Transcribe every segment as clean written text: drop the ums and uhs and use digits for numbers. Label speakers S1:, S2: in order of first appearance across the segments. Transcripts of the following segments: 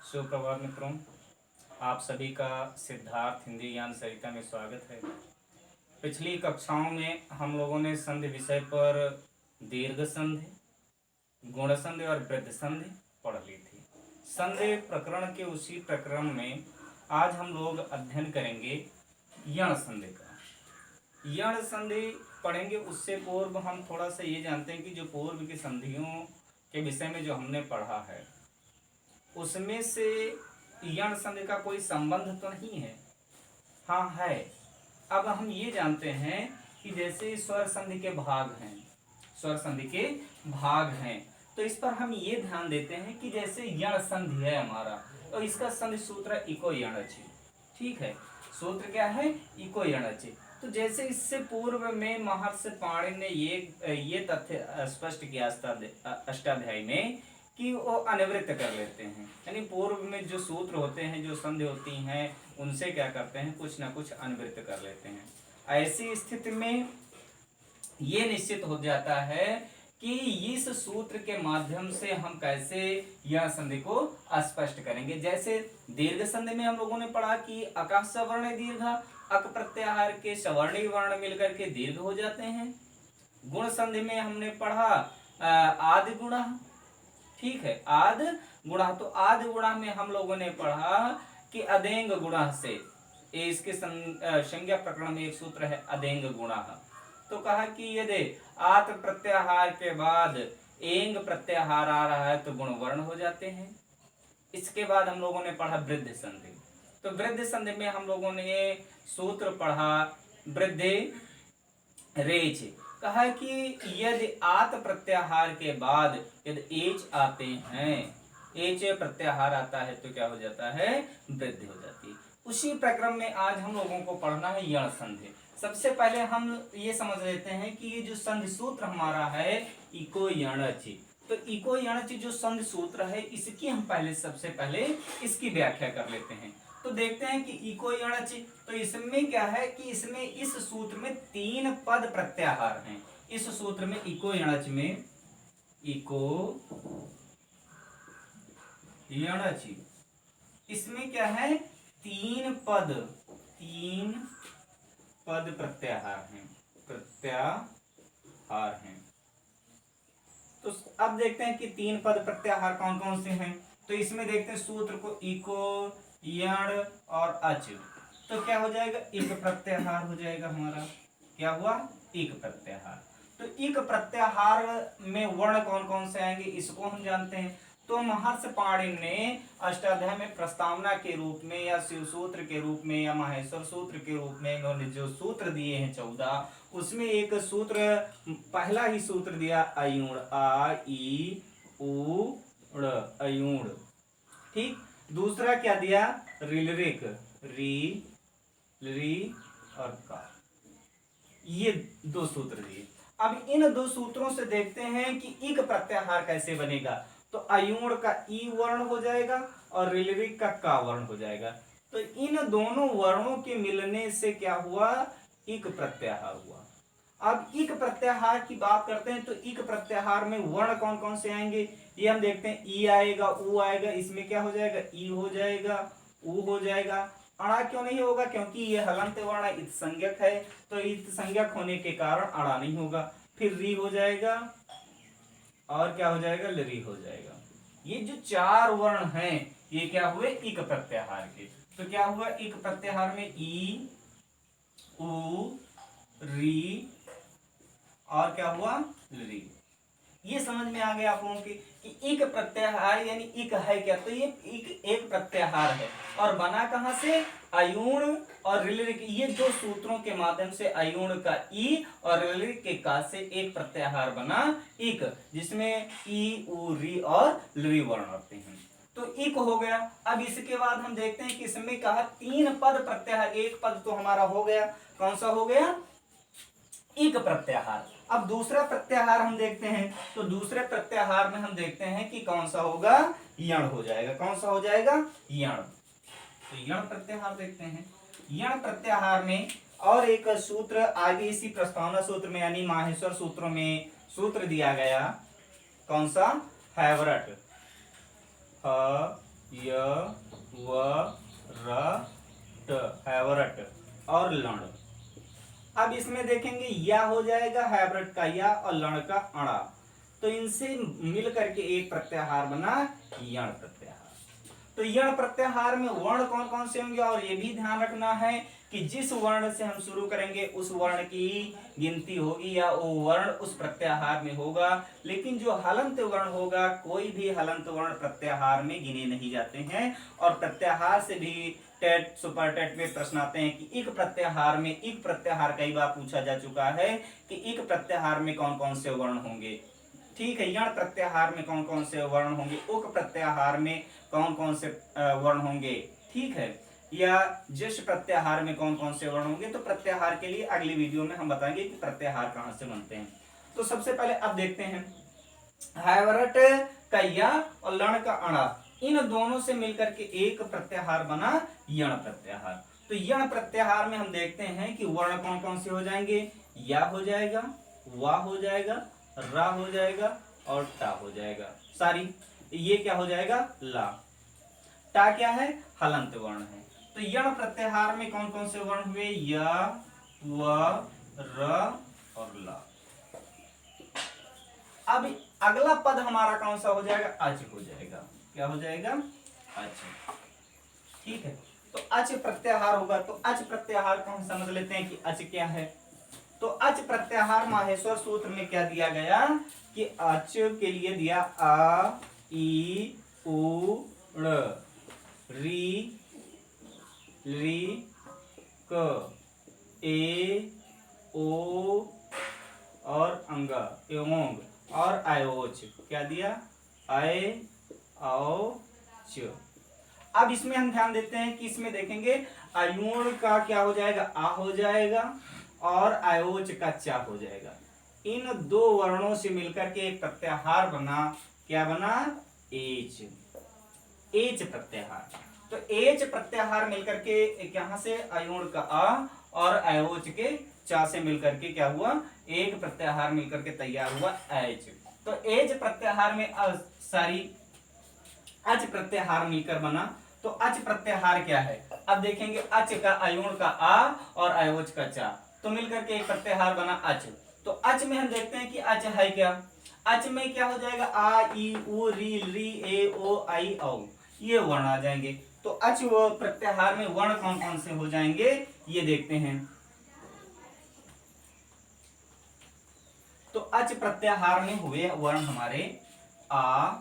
S1: सुप्रभात मित्रों, आप सभी का सिद्धार्थ हिंदी ज्ञान सरिता में स्वागत है। पिछली कक्षाओं में हम लोगों ने संधि विषय पर दीर्घ संधि, गुण संधि और वृद्ध संधि पढ़ ली थी। संधि प्रकरण के उसी प्रकरण में आज हम लोग अध्ययन करेंगे यण संधि का। यण संधि पढ़ेंगे उससे पूर्व हम थोड़ा सा ये जानते हैं कि जो पूर्व की संधियों के विषय में जो हमने पढ़ा है उसमें से यण संधि का कोई संबंध तो नहीं है? हाँ है। अब हम ये जानते हैं कि जैसे स्वर संधि के भाग हैं, स्वर संधि के भाग हैं, तो इस पर हम ये ध्यान देते हैं कि जैसे यण संधि है हमारा, तो इसका संधि सूत्र इको यणचि। ठीक है, सूत्र क्या है? इको यणचि। तो जैसे इससे पूर्व में महर्षि पाणिनि ने ये तथ्य स्पष्ट किया अष्टाध्यायी में कि वो अनिवृत्त कर लेते हैं, यानी पूर्व में जो सूत्र होते हैं, जो संधि होती हैं, उनसे क्या करते हैं, कुछ ना कुछ अनिवृत्त कर लेते हैं। ऐसी स्थिति में ये निश्चित हो जाता है कि इस सूत्र के माध्यम से हम कैसे यह संधि को स्पष्ट करेंगे। जैसे दीर्घ संधि में हम लोगों ने पढ़ा कि अकः सवर्ण दीर्घ, अक प्रत्याहार के सवर्णी वर्ण मिलकर के दीर्घ हो जाते हैं। गुण संधि में हमने पढ़ा आदि गुणा। ठीक है, आद गुणा। तो आदि गुणा में हम लोगों ने पढ़ा कि अदेंग गुणा से, इसके संज्ञा प्रकरण में एक सूत्र है अदेंग गुणा। तो कहा कि यदि आत प्रत्याहार के बाद एंग प्रत्याहार आ रहा है तो गुण वर्ण हो जाते हैं। इसके बाद हम लोगों ने पढ़ा वृद्ध संधि। तो वृद्ध संधि में हम लोगों ने सूत्र पढ़ा वृद्धि रेच। कहा कि यदि आत प्रत्याहार के बाद यदि एच आते हैं, एच प्रत्याहार आता है तो क्या हो जाता है? वृद्धि हो जाती है। उसी प्रक्रम में आज हम लोगों को पढ़ना है यण संधि। सबसे पहले हम ये समझ लेते हैं कि ये जो संधि सूत्र हमारा है इको यणचि। तो इको यणचि जो संधि सूत्र है इसकी हम सबसे पहले इसकी व्याख्या कर लेते हैं। तो देखते हैं कि इको यणचि, तो इसमें क्या है कि इसमें इस सूत्र में 3 पद प्रत्याहार हैं। इस सूत्र में इको यणचि में, इको यणचि, इसमें क्या है? 3 पद प्रत्याहार हैं। तो अब देखते हैं कि 3 पद प्रत्याहार कौन कौन से हैं। तो इसमें देखते हैं सूत्र को इको यण और अच। तो क्या हो जाएगा? इक प्रत्याहार हो जाएगा हमारा। क्या हुआ? इक प्रत्याहार। तो इक प्रत्याहार में वर्ण कौन कौन से आएंगे इसको हम जानते हैं। तो महर्षि पाणिनि ने अष्टाध्याय में प्रस्तावना के रूप में या शिव सूत्र के रूप में या माहेश्वर सूत्र के रूप में इन्होंने जो सूत्र दिए हैं 14, उसमें एक सूत्र, पहला ही सूत्र दिया अयुण, आ ई उ ड़, अयुण। ठीक, दूसरा क्या दिया? रिलरिक, री री और का। ये 2 सूत्र दिए। अब इन 2 सूत्रों से देखते हैं कि इक प्रत्याहार कैसे बनेगा। तो अयुण का ई वर्ण हो जाएगा और रिलरिक का वर्ण हो जाएगा। तो इन दोनों वर्णों के मिलने से क्या हुआ? इक प्रत्याहार हुआ। अब इक प्रत्याहार की बात करते हैं तो इक प्रत्याहार में वर्ण कौन कौन से आएंगे ये हम देखते हैं। ई आएगा, उ आएगा, इसमें क्या हो जाएगा? ई हो जाएगा, उ हो जाएगा। अड़ा क्यों नहीं होगा? क्योंकि ये हलंत वर्ण इत संज्ञक है, तो इत संज्ञक होने के कारण अड़ा नहीं होगा। फिर री हो जाएगा और क्या हो जाएगा? लरी हो जाएगा। ये जो 4 वर्ण हैं ये क्या हुए? इक प्रत्याहार के। तो क्या हुआ? इक प्रत्याहार में ई, उ, री और क्या हुआ? लरी। ये समझ में आ गया आप लोगों की कि इक प्रत्याहार यानी इक है क्या? तो ये एक प्रत्याहार है और बना कहां से? अयुण और रिलरिक। ये 2 सूत्रों के माध्यम से अयुण का ई और रिलरिक के का से एक प्रत्याहार बना इक, जिसमें ई, उ, री और लरी वर्ण होते हैं। तो इक हो गया। अब इसके बाद हम देखते हैं कि इसमें कहा 3 पद प्रत्याहार। एक पद तो हमारा हो गया, कौन सा हो गया? इक प्रत्याहार। अब दूसरा प्रत्याहार हम देखते हैं। तो दूसरे प्रत्याहार में हम देखते हैं कि कौन सा होगा? यण हो जाएगा। कौन सा हो जाएगा? यण। तो यण प्रत्याहार देखते हैं। यण प्रत्याहार में और एक सूत्र आगे इसी प्रस्तावना सूत्र में यानी माहेश्वर सूत्रों में सूत्र दिया गया। कौन सा? फेवरेट, य व र ट हैवरट और लण। अब इसमें देखेंगे या हो जाएगा हैवरट का या और लण का अड़ा, तो इनसे मिल करके एक प्रत्याहार बना यण प्रत्याहार। तो यण प्रत्याहार में वर्ण कौन कौन से होंगे, और ये भी ध्यान रखना है कि जिस वर्ण से हम शुरू करेंगे उस वर्ण की गिनती होगी या वो वर्ण उस प्रत्याहार में होगा। लेकिन जो हलंत वर्ण होगा, कोई भी हलंत वर्ण प्रत्याहार में गिने नहीं जाते हैं। और प्रत्याहार से भी टेट सुपर टेट में प्रश्न आते हैं कि इक प्रत्याहार में, इक प्रत्याहार कई बार पूछा जा चुका है कि इक प्रत्याहार में कौन कौन से वर्ण होंगे। ठीक है, यण प्रत्याहार में कौन कौन से वर्ण होंगे, उक प्रत्याहार में कौन कौन से वर्ण होंगे। ठीक है, या जिस प्रत्याहार में कौन कौन से वर्ण होंगे। तो प्रत्याहार के लिए अगली वीडियो में हम बताएंगे कि प्रत्याहार कहां से बनते हैं। तो सबसे पहले अब देखते हैं हैवरट का या और लण का अणा, इन दोनों से मिलकर के एक प्रत्याहार बना यण प्रत्याहार। तो यण प्रत्याहार में हम देखते हैं कि वर्ण कौन कौन से हो जाएंगे, या हो जाएगा, वा हो जाएगा, रा हो जाएगा और टा हो जाएगा। सारी ये क्या हो जाएगा, ला। टा क्या है, हलंत वर्ण है। तो यण प्रत्याहार में कौन कौन से वर्ण हुए, या व र और ला। अब अगला पद हमारा कौन सा हो जाएगा, अच हो जाएगा। क्या हो जाएगा, अच। ठीक है, तो अच प्रत्याहार होगा। तो अच प्रत्याहार को हम समझ लेते हैं कि अच क्या है। तो अच प्रत्याहार माहेश्वर सूत्र में क्या दिया गया कि अच के लिए दिया आ ई उ ऋ री ली क ए ओ और अंगा एवोंग और आयोच। क्या दिया, आय आओ च। अब इसमें हम ध्यान देते हैं कि इसमें देखेंगे अयोण का क्या हो जाएगा, आ हो जाएगा और आयोच का चा हो जाएगा। इन दो वर्णों से मिलकर के एक प्रत्याहार बना, क्या बना, एच। एच प्रत्याहार। तो एच प्रत्याहार मिलकर के यहां से अयोण का आ और आयोच के चा से मिलकर के क्या हुआ, एक प्रत्याहार मिलकर के तैयार हुआ एच। तो एच प्रत्याहार में सारी अच प्रत्याहार मिलकर बना। तो अच प्रत्याहार क्या है, अब देखेंगे अच का अयोण का आ और आयोच का चा, तो मिलकर के एक प्रत्याहार बना अच। तो अच में हम देखते हैं कि अच है क्या, अच में क्या हो जाएगा, आ ई उ री री ए ओ आई औ, ये वर्ण आ जाएंगे। तो अच वो प्रत्याहार में वर्ण कौन कौन से हो जाएंगे, ये देखते हैं। तो अच प्रत्याहार में हुए वर्ण हमारे आ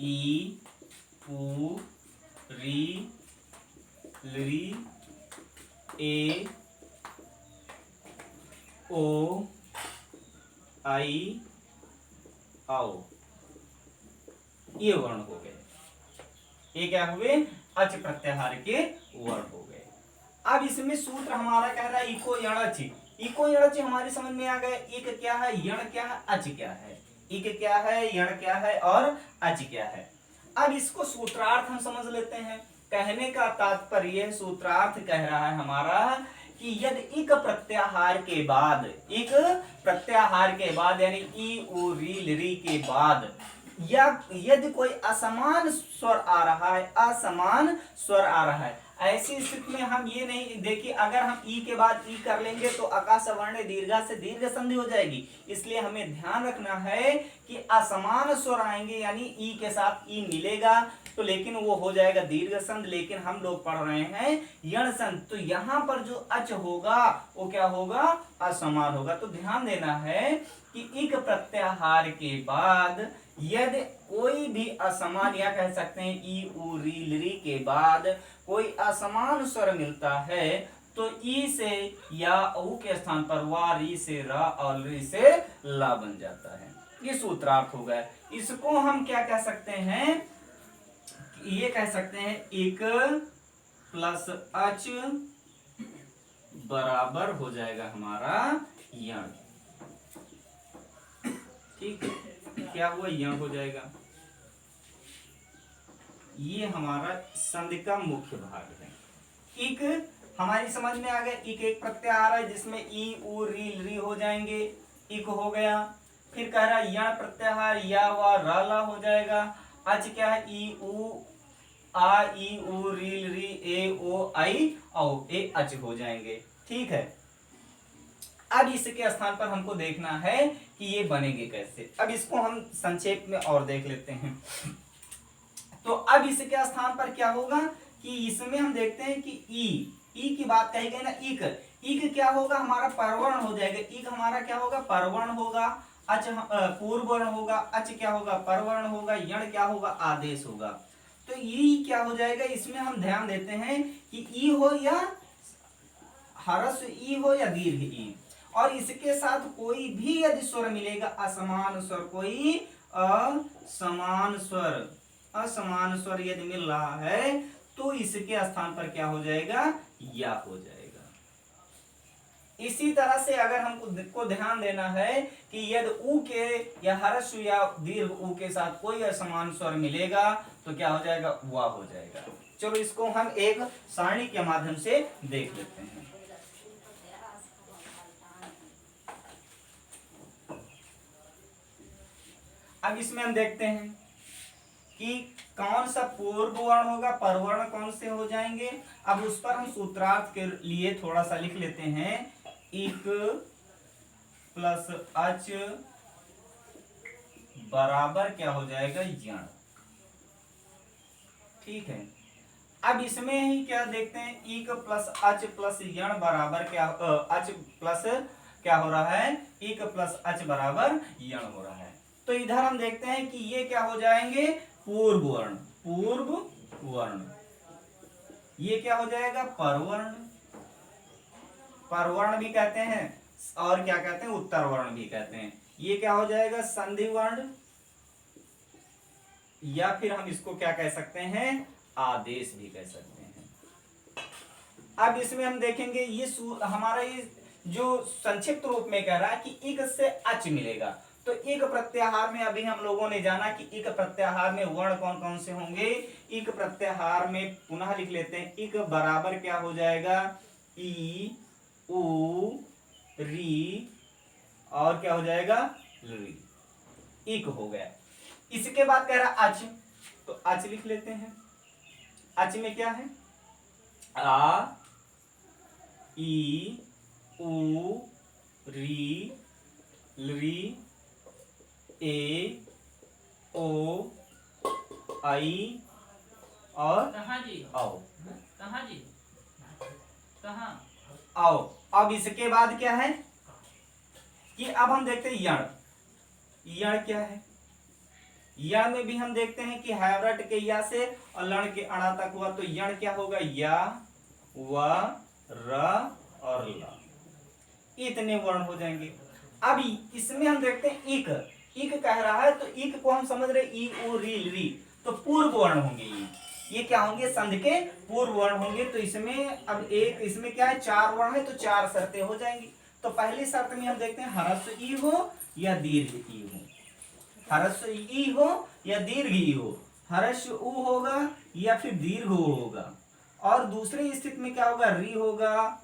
S1: ई उ री ली ए ओ आई आओ, ये वर्ण हो गए। ये क्या हुए, अच प्रत्याहार के वर्ण हो गए। अब इसमें सूत्र हमारा कह रहा है इको यणच। इको यणच हमारे समझ में आ गए। इक क्या है, यण क्या है, अच क्या है। इक क्या है, यण क्या है और अच क्या है। अब इसको सूत्रार्थ हम समझ लेते हैं। कहने का तात्पर्य, सूत्रार्थ कह रहा है हमारा कि यदि इक प्रत्याहार के बाद, इक प्रत्याहार के बाद यानी ई उ री री के बाद या यदि कोई असमान स्वर आ रहा है, असमान स्वर आ रहा है, ऐसी स्थिति में हम ये नहीं देखिए, अगर हम ई के बाद ई कर लेंगे तो आकाश वर्ण दीर्घा से दीर्घ संधि हो जाएगी। इसलिए हमें ध्यान रखना है कि असमान स्वर आएंगे यानी ई के साथ ई मिलेगा तो लेकिन वो हो जाएगा दीर्घ संध, लेकिन हम लोग पढ़ रहे हैं यण संध। तो यहां पर जो अच होगा वो क्या होगा, असमान होगा। तो ध्यान देना है कि इक प्रत्याहार के बाद यदि कोई भी असमान, या कह सकते हैं ई उ री ली के बाद कोई असमान स्वर मिलता है तो ई से या ऊ के स्थान पर वा, री से रा और री से ला बन जाता है। ये सूत्रार्थ हो गया। इसको हम क्या कह सकते हैं, ये कह सकते हैं इक प्लस अच बराबर हो जाएगा हमारा यण। ठीक है, क्या हुआ, यण हो जाएगा। ये हमारा संधि का मुख्य भाग है। इक हमारी समझ में आ गया, इक एक प्रत्याहार है जिसमें ई उ री हो जाएंगे, इक हो गया। फिर कह रहा है यण प्रत्याहार, या वा रा ला हो जाएगा। अच क्या है, ई उ आ ई उ री री ए ओ आई औ, ए अच हो जाएंगे। ठीक है, अब इसके स्थान पर हमको देखना है कि ये बनेंगे कैसे। अब इसको हम संक्षेप में और देख लेते हैं। तो अब इसके स्थान पर क्या होगा कि इसमें हम देखते हैं कि ई की बात कही गई ना, इक क्या होगा हमारा परवर्ण हो जाएगा। इक हमारा क्या होगा परवर्ण होगा, अच पूर्व वर्ण होगा, अच क्या होगा परवर्ण होगा, यण क्या होगा आदेश होगा। तो ई क्या हो जाएगा, इसमें हम ध्यान देते हैं कि ई हो या हरस ई हो या दीर्घ ई, और इसके साथ कोई भी यदि स्वर मिलेगा असमान स्वर, कोई असमान स्वर यदि मिल रहा है तो इसके स्थान पर क्या हो जाएगा या हो जाएगा। इसी तरह से अगर हमको ध्यान देना है कि यदि उ के या हर्ष या दीर्घ उ के साथ कोई असमान स्वर मिलेगा तो क्या हो जाएगा वा हो जाएगा। चलो इसको हम एक सारणी के माध्यम से देख लेते हैं। अब इसमें हम देखते हैं कि कौन सा पूर्व वर्ण होगा, परवर्ण कौन से हो जाएंगे। अब उस पर हम सूत्रार्थ के लिए थोड़ा सा लिख लेते हैं। इक प्लस अच बराबर क्या हो जाएगा यण। ठीक है, अब इसमें ही क्या देखते हैं, इक प्लस अच प्लस यण बराबर क्या, अच प्लस क्या हो रहा है, इक प्लस अच बराबर यण हो रहा है। तो इधर हम देखते हैं कि ये क्या हो जाएंगे पूर्व वर्ण, पूर्व वर्ण। ये क्या हो जाएगा परवर्ण, परवर्ण भी कहते हैं और क्या कहते हैं उत्तर वर्ण भी कहते हैं। ये क्या हो जाएगा संधि वर्ण, या फिर हम इसको क्या कह सकते हैं आदेश भी कह सकते हैं। अब इसमें हम देखेंगे ये हमारा ये जो संक्षिप्त रूप में कह रहा है कि इक से अच मिलेगा। तो इक प्रत्याहार में अभी हम लोगों ने जाना कि इक प्रत्याहार में वर्ण कौन कौन से होंगे। इक प्रत्याहार में पुनः लिख लेते हैं, इक बराबर क्या हो जाएगा ई उ री और क्या हो जाएगा री, इक हो गया। इसके बाद कह रहा अच, तो अच लिख लेते हैं। अच में क्या है आ ई उ री ली ए ओ आई और आओ, आओ। अब इसके बाद क्या है कि अब हम देखते हैं यण। यण क्या है, यण में भी हम देखते हैं कि हैवरट के या से और लण के अणा तक हुआ, तो यण क्या होगा या व र और ला, इतने वर्ण हो जाएंगे। अभी इसमें हम देखते हैं इक, इक कह रहा है तो इक को हम समझ रहे ई उ री, तो पूर्व वर्ण होंगे। ये क्या होंगे संधि के पूर्व वर्ण होंगे। तो इसमें अब एक इसमें क्या है चार वर्ण है तो चार शर्तें हो जाएंगी। तो पहली शर्त में हम देखते हैं ह्रस्व ई हो या दीर्घ ई हो, ह्रस्व ई हो या दीर्घ ई हो, ह्रस्व उ होगा या फिर दीर्घ उ होगा, और दूसरी स्थिति में क्या होगा री होगा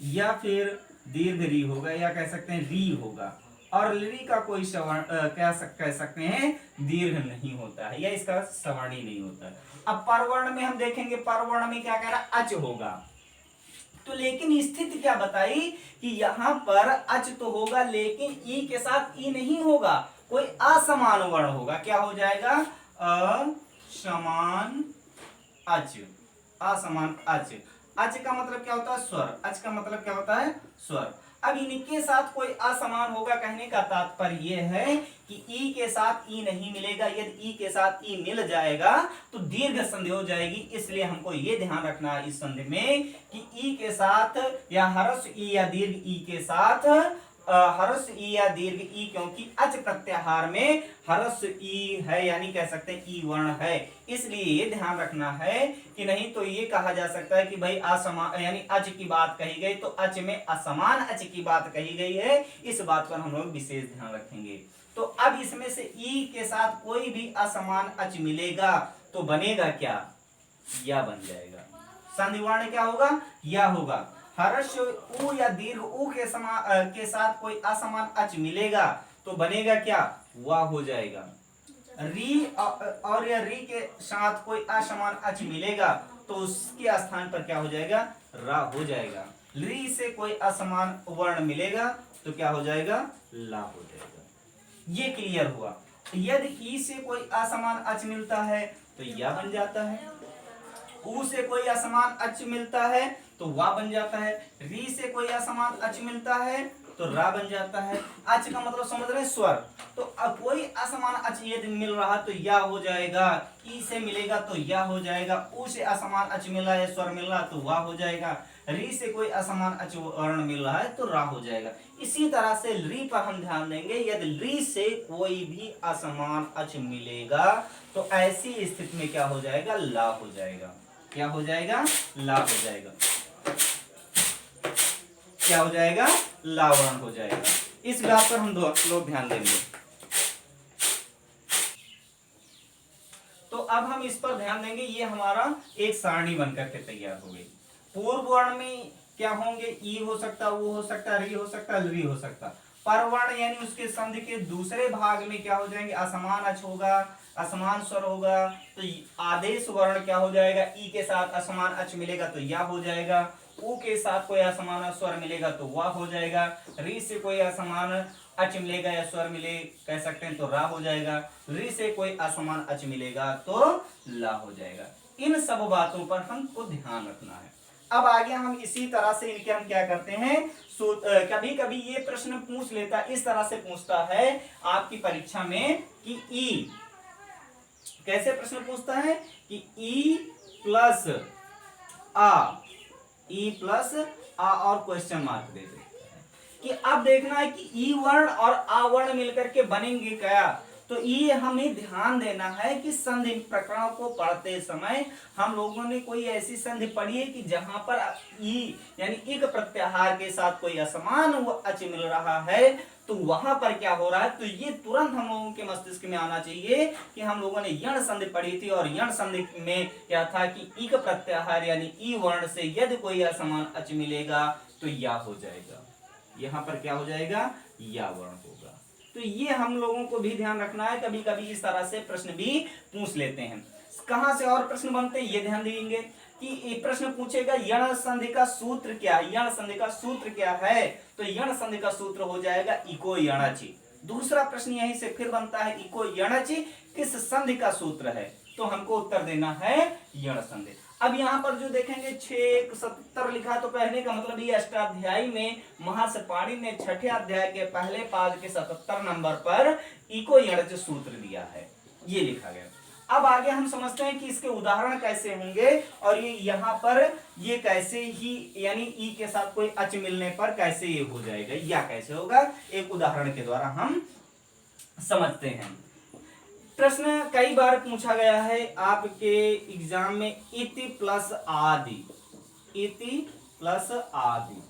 S1: या फिर दीर्घ री होगा, या कह सकते हैं री होगा, और री का कोई कह सकते हैं दीर्घ नहीं होता है या इसका सवर्णी नहीं होता है। अब परवर्ण में हम देखेंगे, परवर्ण में क्या कह रहा अच होगा। तो लेकिन स्थिति क्या बताई कि यहां पर अच तो होगा लेकिन ई के साथ ई नहीं होगा, कोई असमान वर्ण होगा। क्या हो जाएगा असमान अच, असमान अच। अच का मतलब क्या होता है स्वर, अच का मतलब क्या होता है स्वर। अब इनके साथ कोई असमान होगा, कहने का तात्पर्य यह है कि ई के साथ ई नहीं मिलेगा। यदि ई के साथ ई मिल जाएगा तो दीर्घ संधि हो जाएगी। इसलिए हमको ये ध्यान रखना है इस संधि में कि ई के साथ या ह्रस्व ई या दीर्घ ई के साथ ह्रस्व ई या दीर्घ ई, क्योंकि अच प्रत्याहार में ह्रस्व ई है यानी कह सकते हैं ई वर्ण है। इसलिए ये ध्यान रखना है कि नहीं तो ये कहा जा सकता है कि भाई असमान यानी अच की बात कही गई तो अच में असमान अच की बात कही गई है। इस बात पर हम लोग विशेष ध्यान रखेंगे। तो अब इसमें से ई के साथ कोई भी असमान अच मिलेगा तो बनेगा क्या या बन जाएगा। संधि वर्ण क्या होगा या होगा। ह्रस्व उ या दीर्घ उ के साथ कोई असमान अच मिलेगा तो बनेगा क्या वा हो जाएगा। री और या री के साथ कोई असमान अच मिलेगा तो उसके स्थान पर क्या हो जाएगा, रा हो जाएगा। री से कोई असमान वर्ण मिलेगा तो क्या हो जाएगा, ला हो जाएगा। ये क्लियर हुआ। यदि ई से कोई असमान अच मिलता है तो या बन जाता है, ऊ से कोई असमान अच मिलता है तो वा बन जाता है, री से कोई असमान अच मिलता है तो रा बन जाता है। अच का मतलब समझ रहे हैं, स्वर। तो अब कोई असमान अच यदि मिल रहा तो या हो जाएगा, ई से मिलेगा तो या हो जाएगा, ऊ से असमान अच मिल रहा है, स्वर मिल रहा तो वा हो जाएगा, री से कोई असमान अच वर्ण मिल रहा है तो रा हो जाएगा। इसी तरह से री पर हम ध्यान देंगे, यदि री से कोई भी असमान अच मिलेगा तो ऐसी स्थिति में क्या हो जाएगा, ला हो जाएगा। क्या हो जाएगा, ला हो जाएगा। क्या हो जाएगा, लावर्ण हो जाएगा। इस बात पर हम लोग ध्यान देंगे। तो अब हम इस पर ध्यान देंगे, ये हमारा एक सारणी बनकर के तैयार हो गई। पूर्व वर्ण में क्या होंगे, ई हो सकता, वो हो सकता, री हो सकता, री हो सकता। परवर्ण यानी उसके संधि के दूसरे भाग में क्या हो जाएंगे, असमान अच होगा, असमान स्वर होगा। तो आदेश वर्ण क्या हो जाएगा, ई के साथ असमान अच मिलेगा तो या हो जाएगा, ऊ के साथ कोई असमान स्वर मिलेगा तो वा हो जाएगा, री से कोई असमान अच मिलेगा या स्वर मिले कह सकते हैं तो रा हो जाएगा, री से कोई असमान अच मिलेगा तो ला हो जाएगा। इन सब बातों पर हमको ध्यान रखना है। अब आगे हम इसी तरह से इनके हम क्या करते हैं, कभी कभी ये प्रश्न पूछ लेता है, इस तरह से पूछता है आपकी परीक्षा में कि ई कैसे प्रश्न पूछता है कि ई प्लस आ, ई प्लस आ और क्वेश्चन मार्क दे दे कि अब देखना है कि ई वर्ण और आ वर्ण मिलकर के बनेंगे क्या। तो ये हमें ध्यान देना है कि संधि प्रकरणों को पढ़ते समय हम लोगों ने कोई ऐसी संधि पढ़ी है कि जहां पर ई यानी इक प्रत्याहार के साथ कोई असमान अच मिल रहा है तो वहां पर क्या हो रहा है, तो ये तुरंत हम लोगों के मस्तिष्क में आना चाहिए कि हम लोगों ने यण संधि पढ़ी थी और यण संधि में क्या था कि इक प्रत्याहार यानी ई वर्ण से यदि कोई असमान अच मिलेगा तो या हो जाएगा, यहां पर क्या हो जाएगा, या वर्ण होगा। तो ये हम लोगों को भी ध्यान रखना है, कभी कभी इस तरह से प्रश्न भी पूछ लेते हैं। कहां से और प्रश्न बनते हैं ये ध्यान देंगे कि प्रश्न पूछेगा यण संधि का सूत्र क्या, यण संधि का सूत्र क्या है, तो यण संधि का सूत्र हो जाएगा इको यणचि। दूसरा प्रश्न यहीं से फिर बनता है इको यणचि किस संधि का सूत्र है, तो हमको उत्तर देना है यण संधि। अब यहाँ पर जो देखेंगे 6:77 लिखा, तो कहने का मतलब ये अष्टाध्यायी में महर्षि पाणिनि ने छठे अध्याय के पहले पाद के 77 नंबर पर इको यणच सूत्र दिया है, ये लिखा गया। अब आगे हम समझते हैं कि इसके उदाहरण कैसे होंगे और ये यहाँ पर ये कैसे ही यानी ई के साथ कोई अच मिलने पर कैसे ये हो जाएगा या कैसे होगा, एक उदाहरण के द्वारा हम समझते हैं। प्रश्न कई बार पूछा गया है आपके एग्जाम में, इति प्लस आदि, इति प्लस आदि।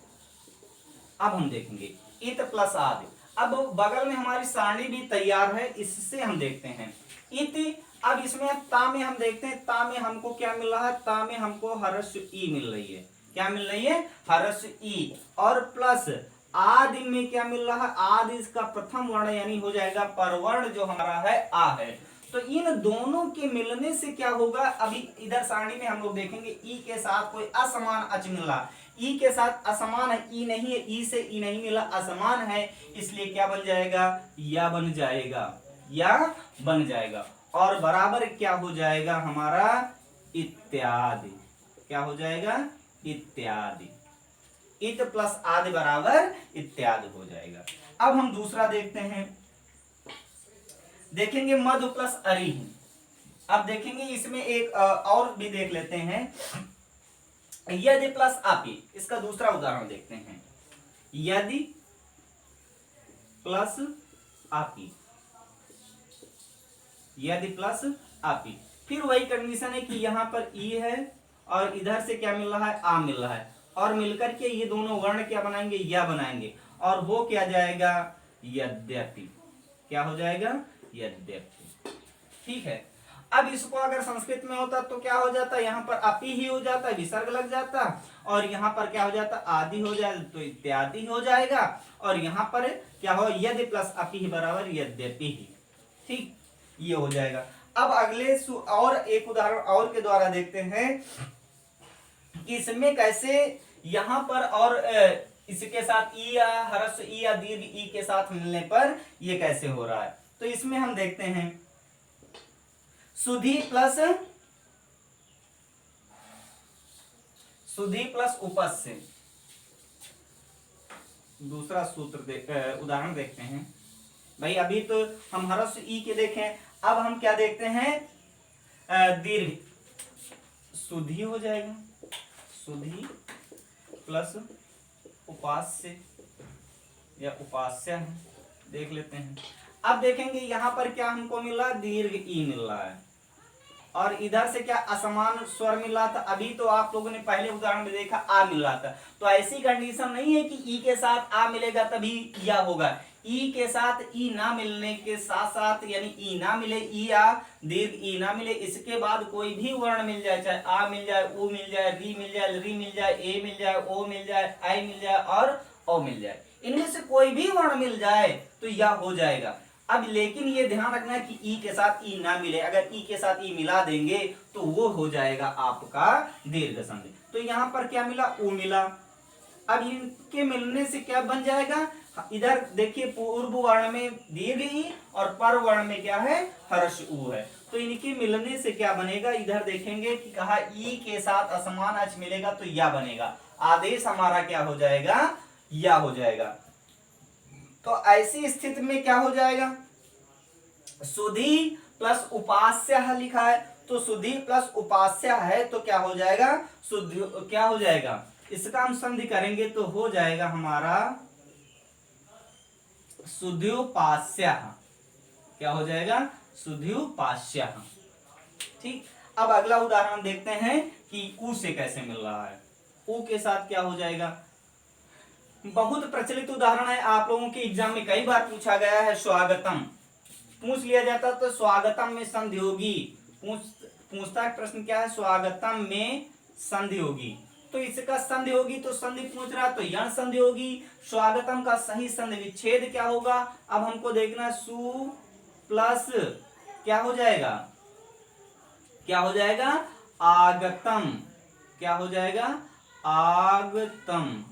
S1: अब हम देखेंगे इत प्लस आदि। अब बगल में हमारी सारणी भी तैयार है, इससे हम देखते हैं इति। अब इसमें ता में हम देखते हैं, ता में हमको क्या मिल रहा है, ता में हमको हर्ष ई मिल रही है, क्या मिल रही है, हर्ष ई। और प्लस आदि में क्या मिल रहा है, आदि इसका प्रथम वर्ण यानी हो जाएगा परवर्ण जो हमारा है आ है। तो इन दोनों के मिलने से क्या होगा, अभी इधर सारणी में हम लोग देखेंगे ई के साथ कोई असमान अच मिला, ई के साथ असमान है, ई नहीं है, ई से ई नहीं मिला, असमान है, इसलिए क्या बन जाएगा, या बन जाएगा, या बन जाएगा। और बराबर क्या हो जाएगा हमारा, इत्यादि। क्या हो जाएगा, इत्यादि। इत प्लस आदि बराबर इत्यादि हो जाएगा। अब हम दूसरा देखते हैं, देखेंगे मधु प्लस अरि। अब देखेंगे इसमें एक और भी देख लेते हैं, यदि प्लस आपी, इसका दूसरा उदाहरण देखते हैं, यदि प्लस आपी, यदि प्लस आपी। फिर वही कंडीशन है कि यहां पर ई है और इधर से क्या मिल रहा है, आ मिल रहा है, और मिलकर के ये दोनों वर्ण क्या बनाएंगे, या बनाएंगे, और हो क्या जाएगा, यद्यपि। क्या हो जाएगा, यद्यपि। ठीक है। अब इसको अगर संस्कृत में होता तो क्या हो जाता, यहाँ पर अपी ही हो जाता, विसर्ग लग जाता, और यहाँ पर क्या हो जाता, आदि हो जाए तो इत्यादि हो जाएगा, और यहाँ पर क्या हो, यदि प्लस अपी ही बराबर यद्यपि ही। ठीक, ये हो जाएगा। अब अगले और एक उदाहरण और के द्वारा देखते हैं कि इसमें कैसे यहां पर और इसके साथ ई या ह्रस्व ई या दीर्घ ई के साथ मिलने पर ये कैसे हो रहा है। तो इसमें हम देखते हैं सुधी प्लस उपस्य, दूसरा सूत्र उदाहरण देखते हैं। भाई अभी तो हम ह्रस्व ई के देखें, अब हम क्या देखते हैं दीर्घ। सुधी हो जाएगा, सुधी प्लस उपास्य या उपास्य है, देख लेते हैं। अब देखेंगे यहां पर क्या हमको मिला, दीर्घ ई मिल रहा है और इधर से क्या असमान स्वर मिल रहा था। अभी तो आप लोगों ने पहले उदाहरण में देखा आ मिल रहा था। तो ऐसी कंडीशन नहीं है कि ई के साथ आ मिलेगा तभी या होगा। ई के साथ ई ना मिलने के साथ साथ, यानी ई ना मिले, ई या दीर्घ ई ना मिले, इसके बाद कोई भी वर्ण मिल जाए, चाहे आ मिल जाए, उ मिल जाए, री मिल जाए, री मिल जाए, ए मिल जाए, ओ मिल जाए, आई मिल जाए और ओ मिल जाए, इनमें से कोई भी वर्ण मिल जाए तो यह हो जाएगा। अब लेकिन ये ध्यान रखना है कि ई के साथ ई ना मिले। अगर ई के साथ ई मिला देंगे तो वो हो जाएगा आपका दीर्घ संधि। तो यहां पर क्या मिला, उ मिला। अब इनके मिलने से क्या बन जाएगा, इधर देखिए पूर्व वर्ण में दीर्घ ई और पर वर्ण में क्या है, हर्ष उ है। तो इनके मिलने से क्या बनेगा, इधर देखेंगे कि कहा ई के साथ असमान अच मिलेगा तो या बनेगा। आदेश हमारा क्या हो जाएगा, या हो जाएगा। तो ऐसी स्थिति में क्या हो जाएगा, सुधी प्लस उपास्य लिखा है, तो सुधी प्लस उपास्य है तो क्या हो जाएगा, सुधी क्या हो जाएगा, इसका हम संधि करेंगे तो हो जाएगा हमारा सुध्युपास्य। क्या हो जाएगा, सुध्युपास्य। ठीक। अब अगला उदाहरण देखते हैं कि उ से कैसे मिल रहा है। उ के साथ क्या हो जाएगा, बहुत प्रचलित उदाहरण है, आप लोगों के एग्जाम में कई बार पूछा गया है। स्वागतम पूछ लिया जाता तो स्वागतम में संधि होगी, पूछता है प्रश्न क्या है, स्वागतम में संधि होगी। तो इसका संधि होगी तो संधि पूछ रहा तो यण संधि होगी। स्वागतम का सही संधि विच्छेद क्या होगा, अब हमको देखना, सु प्लस क्या हो जाएगा, क्या हो जाएगा, आगतम। क्या हो जाएगा, आगतम।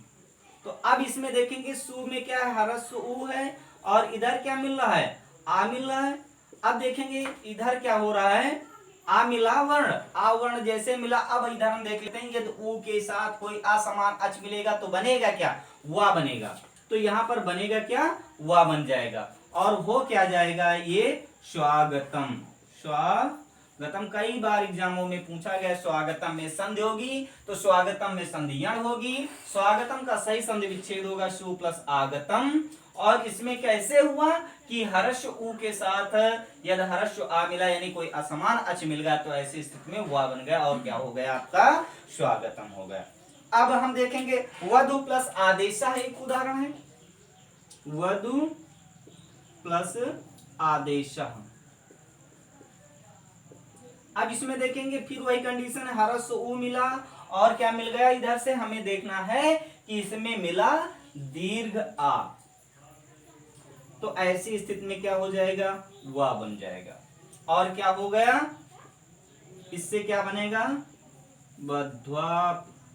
S1: तो अब इसमें देखेंगे सु में क्या है, ह्रस्व उ है और इधर क्या मिल रहा है, आ मिल रहा है। अब देखेंगे इधर क्या हो रहा है, आ मिला वर्ण, आ वर्ण जैसे मिला। अब इधर हम देख लेते हैं यदि उ के साथ कोई असमान अच मिलेगा तो बनेगा क्या, वा बनेगा। तो यहां पर बनेगा क्या, वा बन जाएगा और हो क्या जाएगा, ये स्वागतम। स्वागतम कई बार एग्जामों में पूछा गया, स्वागतम में संधि होगी तो स्वागतम में संधि यण होगी। स्वागतम का सही संधि विच्छेद होगा सु प्लस आगतम। और इसमें कैसे हुआ कि हर्ष उ के साथ यदि हर्ष आ मिला, यानी कोई असमान अच मिल गया तो ऐसी स्थिति में वा बन गया और क्या हो गया, आपका स्वागतम हो गया। अब हम देखेंगे वधु प्लस आदेशा है, एक उदाहरण है, वधु प्लस आदेशा। अब इसमें देखेंगे फिर वही कंडीशन है, हर्ष उ मिला और क्या मिल गया, इधर से हमें देखना है कि इसमें मिला दीर्घ आ। तो ऐसी स्थिति में क्या हो जाएगा, वा बन जाएगा और क्या हो गया, इससे क्या बनेगा, बद्ध्वा।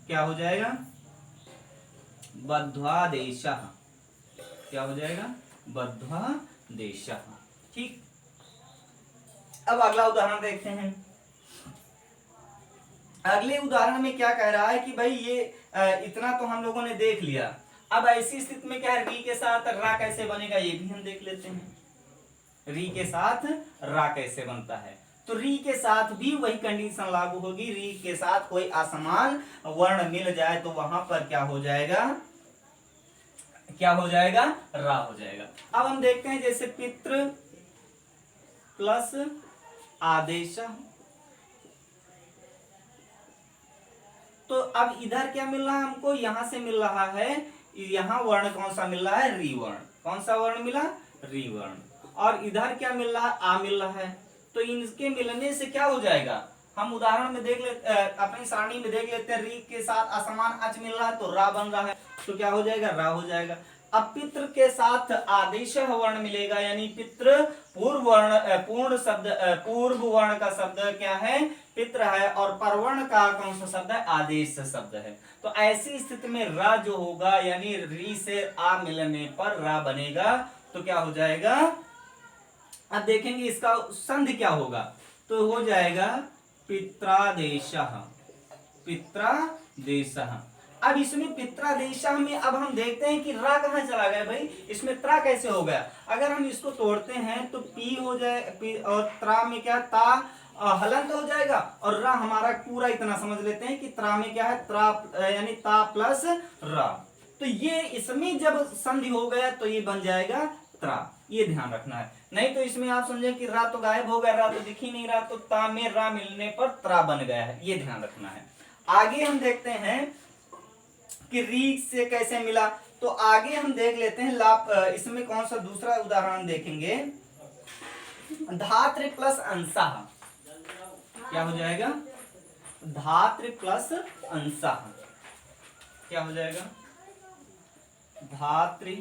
S1: क्या हो जाएगा, बद्ध्वादेशः। क्या हो जाएगा, बद्ध्वादेशः। ठीक। अब अगला उदाहरण देखते हैं। अगले उदाहरण में क्या कह रहा है कि भाई ये इतना तो हम लोगों ने देख लिया, अब ऐसी स्थिति में क्या है, री के साथ रा कैसे बनेगा ये भी हम देख लेते हैं। री के साथ रा कैसे बनता है, तो री के साथ भी वही कंडीशन लागू होगी। री के साथ कोई असमान वर्ण मिल जाए तो वहां पर क्या हो जाएगा, क्या हो जाएगा, रा हो जाएगा। अब हम देखते हैं जैसे पितृ प्लस आदेश, तो अब इधर क्या मिल रहा है हमको, यहां से मिल रहा है, यहां वर्ण कौन सा मिल रहा है, री वर्ण। कौन सा वर्ण मिला, री वर्ण। और इधर क्या मिल रहा है, आ मिल रहा है। तो इनके मिलने से क्या हो जाएगा, हम उदाहरण में देख लेते, अपनी सारणी में देख लेते हैं। री के साथ असमान अच मिल रहा है तो रा बन रहा है, तो क्या हो जाएगा, रा हो जाएगा। अब पितृ के साथ आदेश वर्ण मिलेगा, यानी पितृ पूर्व वर्ण पूर्ण शब्द पूर्व वर्ण का शब्द क्या है, पितृ है, और परवर्ण का कौन सा शब्द है, आदेश शब्द है। तो ऐसी स्थिति में रा जो होगा, यानी री से आ मिलने पर रा बनेगा, तो क्या हो जाएगा, अब देखेंगे इसका संधि क्या होगा, तो हो जाएगा पित्रादेशः, पित्रादेशः। अब इसमें पित्रादेशः में अब हम देखते हैं कि रा कहां चला गया भाई, इसमें त्रा कैसे हो गया। अगर हम इसको तोड़ते हैं तो पी हो जाए, पी और त्रा में क्या, ता हलंत हो जाएगा, और रा हमारा पूरा इतना समझ लेते हैं कि त्रा में क्या है, त्रा यानी ता प्लस रा। तो ये इसमें जब संधि हो गया तो ये बन जाएगा त्रा, ये ध्यान रखना है। नहीं तो इसमें आप समझे कि रा तो गायब हो गया, रा तो दिख ही नहीं रहा, तो ता में रा मिलने पर त्रा बन गया है, ये ध्यान रखना है। आगे हम देखते हैं कि री से कैसे मिला, तो आगे हम देख लेते हैं लाभ, इसमें कौन सा दूसरा उदाहरण देखेंगे, धातृ प्लस अंशः, क्या हो जाएगा, धातृ प्लस अंशः, क्या हो जाएगा, धातृ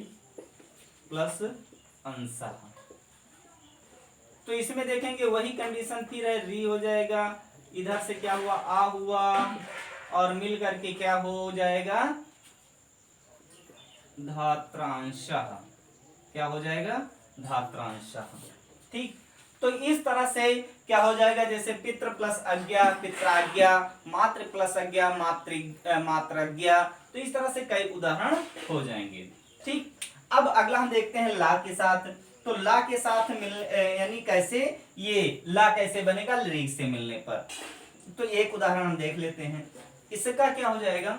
S1: प्लस अंशः। तो इसमें देखेंगे वही कंडीशन फिर है, री हो जाएगा, इधर से क्या हुआ, आ हुआ, और मिल करके क्या हो जाएगा, धात्रांशः, क्या हो जाएगा, धात्रांशः। ठीक, तो इस तरह से क्या हो जाएगा, जैसे पितृ प्लस अज्ञा, पित्राज्ञा, मातृ प्लस अज्ञा, मातृज्ञा, तो इस तरह से कई उदाहरण हो जाएंगे। ठीक, अब अगला हम देखते हैं ला के साथ, तो ला के साथ मिल यानी कैसे, ये ला कैसे बनेगा, री से मिलने पर। तो एक उदाहरण हम देख लेते हैं, इसका क्या हो जाएगा,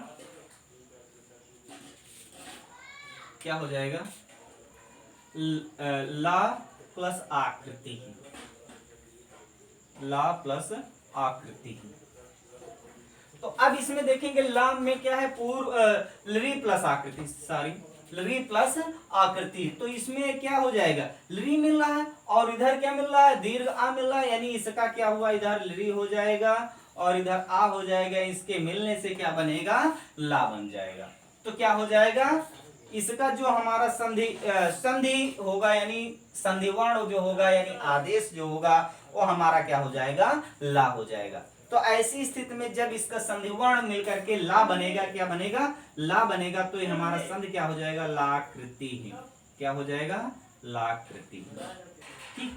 S1: क्या हो जाएगा, ला प्लस आकृति, ला प्लस आकृति। तो अब इसमें देखेंगे ला में क्या है, पूर्व लरी प्लस आकृति, सॉरी लरी प्लस आकृति, तो इसमें क्या हो जाएगा, लरी मिल रहा है और इधर क्या मिल रहा है, दीर्घ आ मिल रहा है, यानी इसका क्या हुआ, इधर लरी हो जाएगा और इधर आ हो जाएगा, इसके मिलने से क्या बनेगा, ला बन जाएगा। तो क्या हो जाएगा, इसका जो हमारा संधि होगा, यानी संधि वर्ण जो होगा, यानी आदेश जो होगा, वो हमारा क्या हो जाएगा, ला हो जाएगा। तो ऐसी स्थिति में जब इसका संधि वर्ण मिलकर के ला बनेगा, क्या बनेगा, ला बनेगा, तो ये हमारा संधि क्या हो जाएगा, लाकृति है, क्या हो जाएगा, लाकृति। ठीक,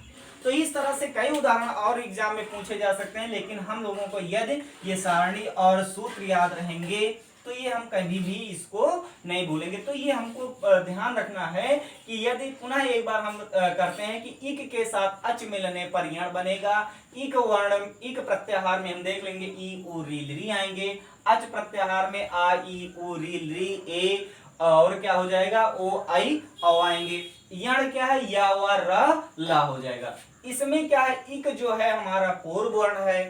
S1: तो इस तरह से कई उदाहरण और एग्जाम में पूछे जा सकते हैं, लेकिन हम लोगों को यदि ये सारणी और सूत्र याद रहेंगे तो ये हम कभी भी इसको नहीं भूलेंगे। तो ये हमको ध्यान रखना है कि यदि पुनः एक बार हम करते हैं कि इक के साथ अच मिलने पर यण बनेगा, इक वर्ण, इक प्रत्याहार में हम देख लेंगे ई उ री री आएंगे, अच प्रत्याहार में आ ई उ री ए, और क्या हो जाएगा, ओ आई औ आएंगे, यण क्या है, या व र ला हो जाएगा। इसमें क्या है, इक जो है हमारा पूर्व वर्ण है,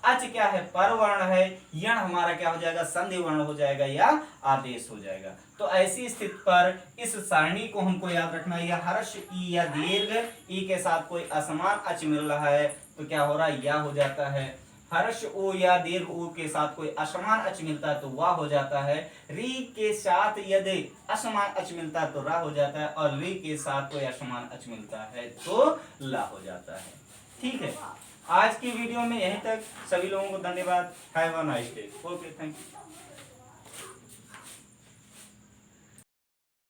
S1: अच क्या है, पर वर्ण है, यण हमारा क्या हो जाएगा, संधि वर्ण हो जाएगा या आदेश हो जाएगा। तो ऐसी स्थिति पर इस सारणी को हमको याद रखना है, या हर्ष ई या दीर्घ ई के साथ कोई असमान अच मिल रहा है तो क्या हो रहा है, या हो जाता है, हर्ष ओ या दीर्घ ऊ के साथ कोई असमान अच मिलता है तो वाह हो जाता है, री के साथ यदि असमान अच मिलता है तो रा हो जाता है, और री के साथ कोई असमान अच मिलता है तो ला हो जाता है। ठीक है, आज की वीडियो में यहीं तक, सभी लोगों को धन्यवाद, have a nice day, okay, thank you.